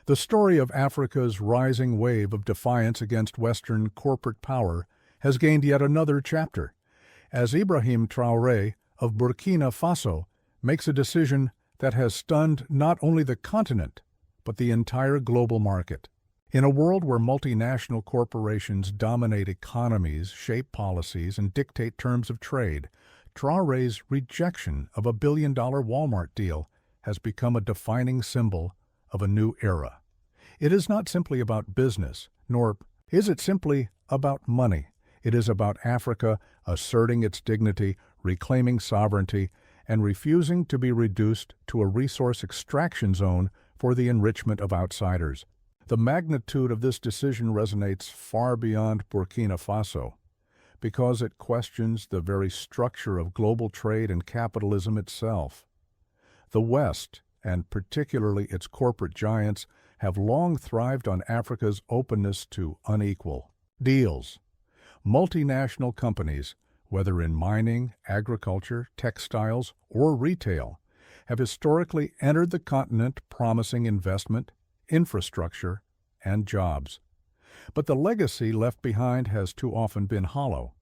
The story of Africa's rising wave of defiance against Western corporate power has gained yet another chapter, as Ibrahim Traoré of Burkina Faso makes a decision that has stunned not only the continent, but the entire global market. In a world where multinational corporations dominate economies, shape policies, and dictate terms of trade, Traoré's rejection of a billion-dollar Walmart deal has become a defining symbol of a new era. It is not simply about business, nor is it simply about money. It is about Africa asserting its dignity, reclaiming sovereignty, and refusing to be reduced to a resource extraction zone for the enrichment of outsiders. The magnitude of this decision resonates far beyond Burkina Faso, because it questions the very structure of global trade and capitalism itself. The West, and particularly its corporate giants, have long thrived on Africa's openness to unequal deals. Multinational companies, whether in mining, agriculture, textiles, or retail, have historically entered the continent promising investment, infrastructure, and jobs. But the legacy left behind has too often been hollow.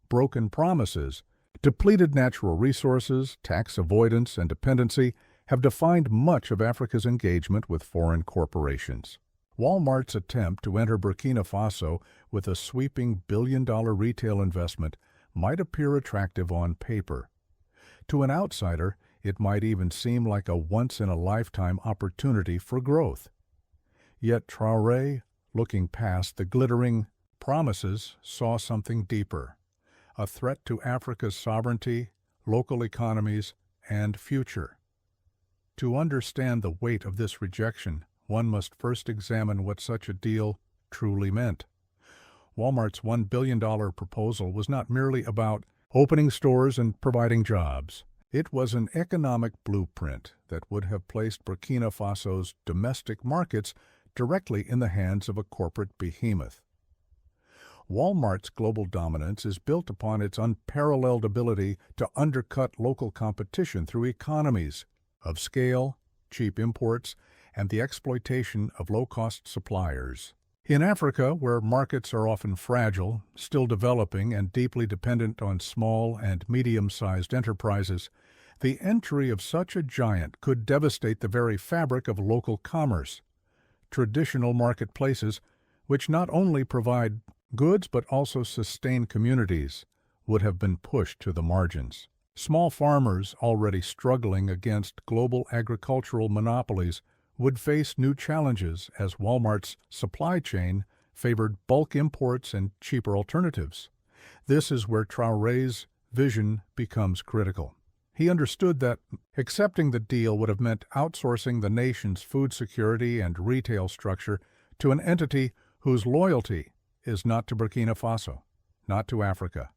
Broken promises, depleted natural resources, tax avoidance, and dependency have defined much of Africa's engagement with foreign corporations. Walmart's attempt to enter Burkina Faso with a sweeping billion-dollar retail investment might appear attractive on paper. To an outsider, it might even seem like a once-in-a-lifetime opportunity for growth. Yet Traoré, looking past the glittering promises, saw something deeper, a threat to Africa's sovereignty, local economies, and future. To understand the weight of this rejection, one must first examine what such a deal truly meant. Walmart's $1 billion proposal was not merely about opening stores and providing jobs. It was an economic blueprint that would have placed Burkina Faso's domestic markets directly in the hands of a corporate behemoth. Walmart's global dominance is built upon its unparalleled ability to undercut local competition through economies of scale, cheap imports, and the exploitation of low-cost suppliers. In Africa, where markets are often fragile, still developing, and deeply dependent on small and medium-sized enterprises, the entry of such a giant could devastate the very fabric of local commerce. Traditional marketplaces, which not only provide goods but also sustain communities, would have been pushed to the margins. Small farmers already struggling against global agricultural monopolies would face new challenges as Walmart's supply chain favored bulk imports and cheaper alternatives. This is where Traoré's vision becomes critical. He understood that accepting the deal would have meant outsourcing the nation's food security and retail structure to an entity whose loyalty is not to Burkina Faso, not to Africa,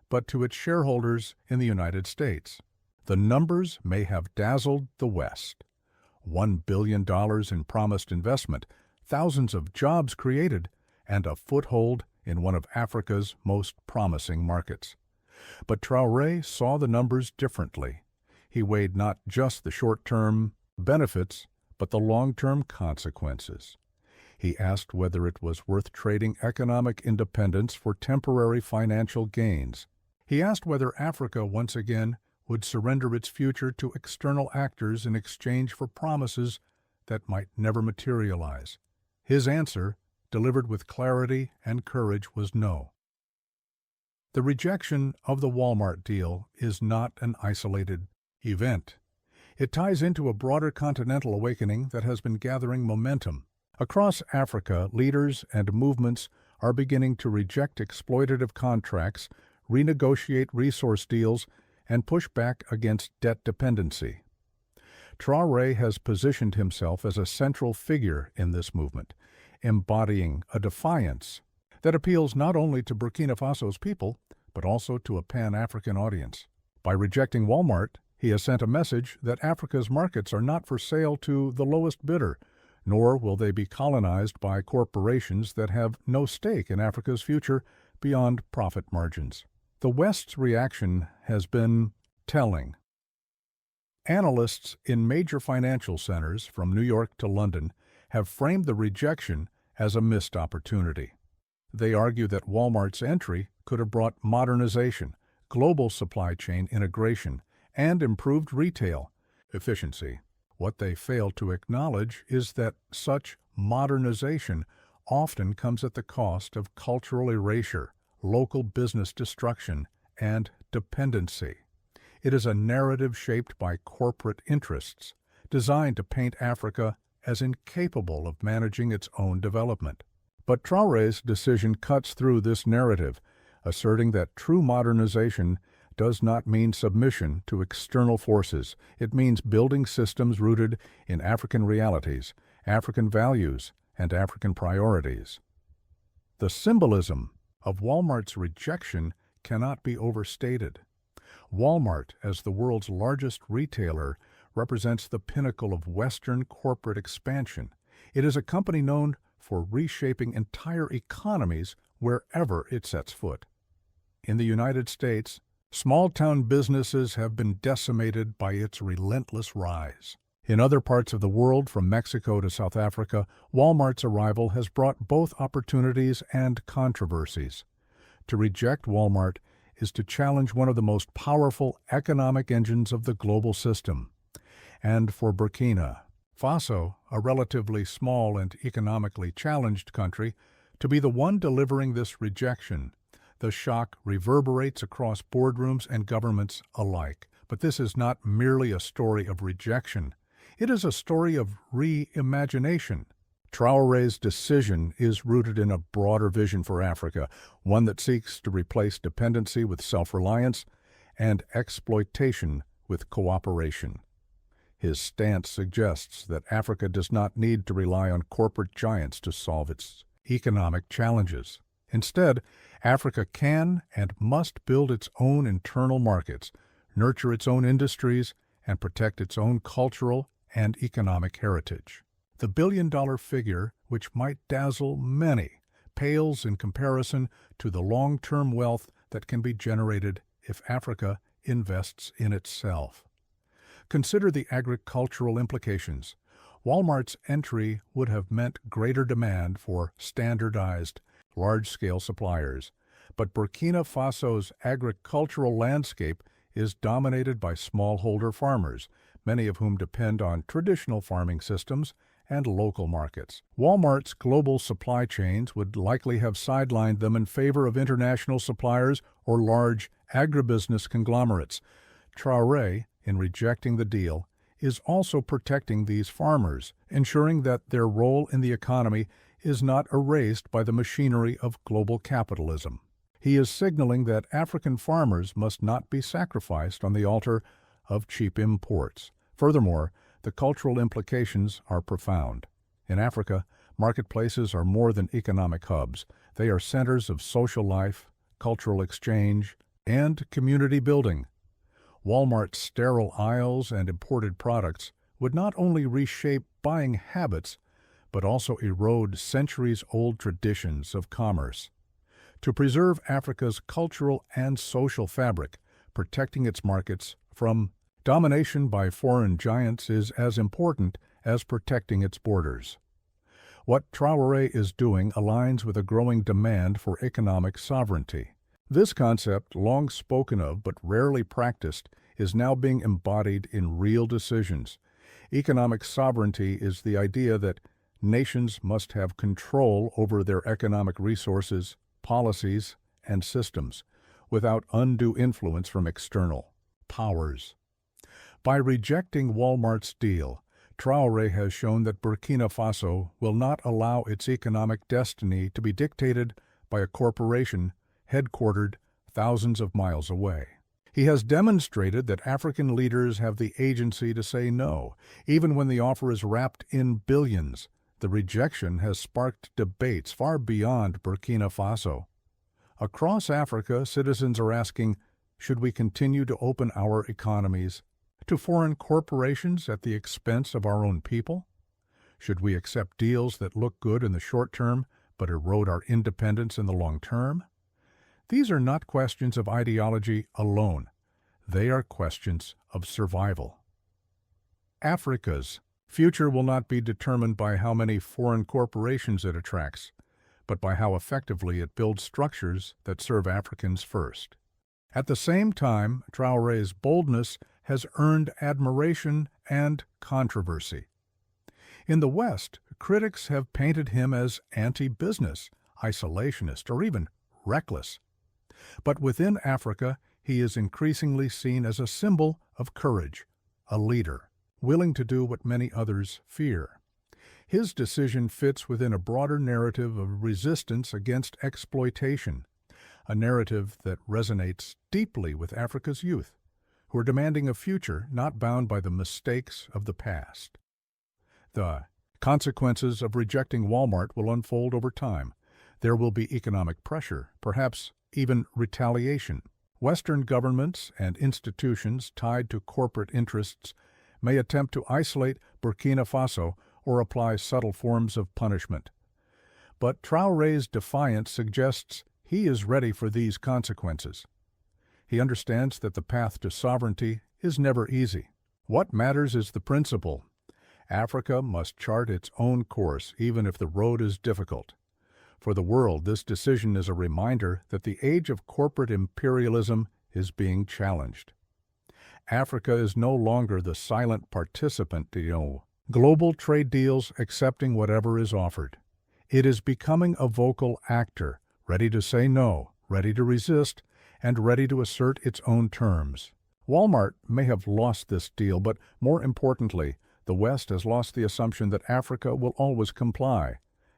but to its shareholders in the United States. The numbers may have dazzled the West. $1 billion in promised investment, thousands of jobs created, and a foothold in one of Africa's most promising markets. But Traoré saw the numbers differently. He weighed not just the short-term benefits, but the long-term consequences. He asked whether it was worth trading economic independence for temporary financial gains. He asked whether Africa once again would surrender its future to external actors in exchange for promises that might never materialize. His answer, delivered with clarity and courage, was no. The rejection of the Walmart deal is not an isolated event. It ties into a broader continental awakening that has been gathering momentum. Across Africa, leaders and movements are beginning to reject exploitative contracts, renegotiate resource deals, and push back against debt dependency. Traoré has positioned himself as a central figure in this movement, embodying a defiance that appeals not only to Burkina Faso's people, but also to a Pan-African audience. By rejecting Walmart, he has sent a message that Africa's markets are not for sale to the lowest bidder, nor will they be colonized by corporations that have no stake in Africa's future beyond profit margins. The West's reaction has been telling. Analysts in major financial centers, from New York to London, have framed the rejection as a missed opportunity. They argue that Walmart's entry could have brought modernization, global supply chain integration, and improved retail efficiency. What they fail to acknowledge is that such modernization often comes at the cost of cultural erasure, local business destruction, and dependency. It is a narrative shaped by corporate interests, designed to paint Africa as incapable of managing its own development. But Traoré's decision cuts through this narrative, asserting that true modernization does not mean submission to external forces. It means building systems rooted in African realities, African values, and African priorities. The symbolism of Walmart's rejection cannot be overstated. Walmart, as the world's largest retailer, represents the pinnacle of Western corporate expansion. It is a company known for reshaping entire economies wherever it sets foot. In the United States, small-town businesses have been decimated by its relentless rise. In other parts of the world, from Mexico to South Africa, Walmart's arrival has brought both opportunities and controversies. To reject Walmart is to challenge one of the most powerful economic engines of the global system. And for Burkina Faso, a relatively small and economically challenged country, to be the one delivering this rejection, the shock reverberates across boardrooms and governments alike. But this is not merely a story of rejection. It is a story of reimagination. Traoré's decision is rooted in a broader vision for Africa, one that seeks to replace dependency with self-reliance and exploitation with cooperation. His stance suggests that Africa does not need to rely on corporate giants to solve its economic challenges. Instead, Africa can and must build its own internal markets, nurture its own industries, and protect its own cultural and economic heritage. The billion-dollar figure, which might dazzle many, pales in comparison to the long-term wealth that can be generated if Africa invests in itself. Consider the agricultural implications. Walmart's entry would have meant greater demand for standardized, large-scale suppliers, but Burkina Faso's agricultural landscape is dominated by smallholder farmers, many of whom depend on traditional farming systems and local markets. Walmart's global supply chains would likely have sidelined them in favor of international suppliers or large agribusiness conglomerates. Traoré, in rejecting the deal, is also protecting these farmers, ensuring that their role in the economy is not erased by the machinery of global capitalism. He is signaling that African farmers must not be sacrificed on the altar of cheap imports. Furthermore, the cultural implications are profound. In Africa, marketplaces are more than economic hubs. They are centers of social life, cultural exchange, and community building. Walmart's sterile aisles and imported products would not only reshape buying habits, but also erode centuries-old traditions of commerce. To preserve Africa's cultural and social fabric, protecting its markets from domination by foreign giants is as important as protecting its borders. What Traoré is doing aligns with a growing demand for economic sovereignty. This concept, long spoken of but rarely practiced, is now being embodied in real decisions. Economic sovereignty is the idea that nations must have control over their economic resources, policies, and systems, without undue influence from external powers. By rejecting Walmart's deal, Traoré has shown that Burkina Faso will not allow its economic destiny to be dictated by a corporation headquartered thousands of miles away. He has demonstrated that African leaders have the agency to say no, even when the offer is wrapped in billions. The rejection has sparked debates far beyond Burkina Faso. Across Africa, citizens are asking, should we continue to open our economies to foreign corporations at the expense of our own people? Should we accept deals that look good in the short term but erode our independence in the long term? These are not questions of ideology alone. They are questions of survival. Africa's future will not be determined by how many foreign corporations it attracts, but by how effectively it builds structures that serve Africans first. At the same time, Traoré's boldness has earned admiration and controversy. In the West, critics have painted him as anti-business, isolationist, or even reckless. But within Africa, he is increasingly seen as a symbol of courage, a leader, willing to do what many others fear. His decision fits within a broader narrative of resistance against exploitation, a narrative that resonates deeply with Africa's youth, who are demanding a future not bound by the mistakes of the past. The consequences of rejecting Walmart will unfold over time. There will be economic pressure, perhaps even retaliation. Western governments and institutions tied to corporate interests may attempt to isolate Burkina Faso or apply subtle forms of punishment. But Traoré's defiance suggests he is ready for these consequences. He understands that the path to sovereignty is never easy. What matters is the principle. Africa must chart its own course, even if the road is difficult. For the world, this decision is a reminder that the age of corporate imperialism is being challenged. Africa is no longer the silent participant in global trade deals accepting whatever is offered. It is becoming a vocal actor, ready to say no, ready to resist, and ready to assert its own terms. Walmart may have lost this deal, but more importantly, the West has lost the assumption that Africa will always comply.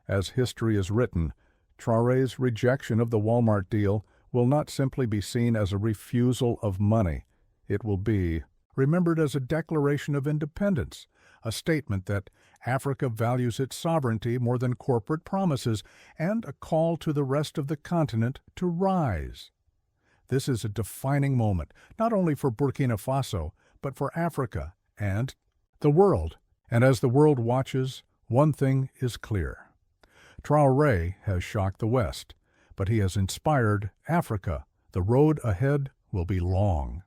As history is written, Traoré's rejection of the Walmart deal will not simply be seen as a refusal of money. It will be remembered as a declaration of independence, a statement that Africa values its sovereignty more than corporate promises, and a call to the rest of the continent to rise. This is a defining moment, not only for Burkina Faso, but for Africa and the world. And as the world watches, one thing is clear. Traoré has shocked the West, but he has inspired Africa. The road ahead will be long.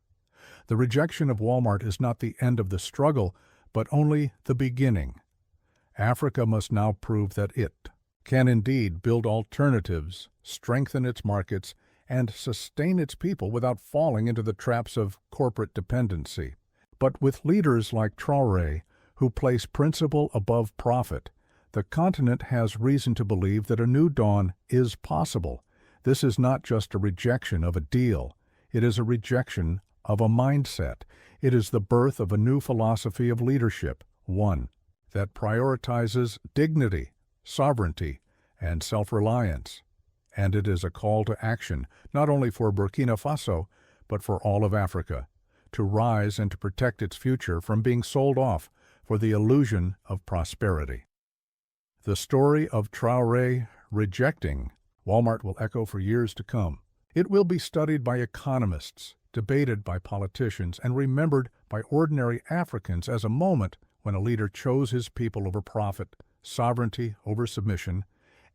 The rejection of Walmart is not the end of the struggle, but only the beginning. Africa must now prove that it can indeed build alternatives, strengthen its markets, and sustain its people without falling into the traps of corporate dependency. But with leaders like Traoré, who place principle above profit, the continent has reason to believe that a new dawn is possible. This is not just a rejection of a deal. It is a rejection of a mindset. It is the birth of a new philosophy of leadership, one that prioritizes dignity, sovereignty, and self-reliance. And it is a call to action, not only for Burkina Faso, but for all of Africa, to rise and to protect its future from being sold off for the illusion of prosperity. The story of Traoré rejecting Walmart will echo for years to come. It will be studied by economists, debated by politicians, and remembered by ordinary Africans as a moment when a leader chose his people over profit, sovereignty over submission,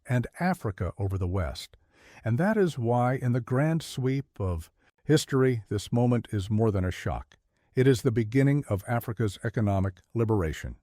and Africa over the West. And that is why, in the grand sweep of history, this moment is more than a shock. It is the beginning of Africa's economic liberation.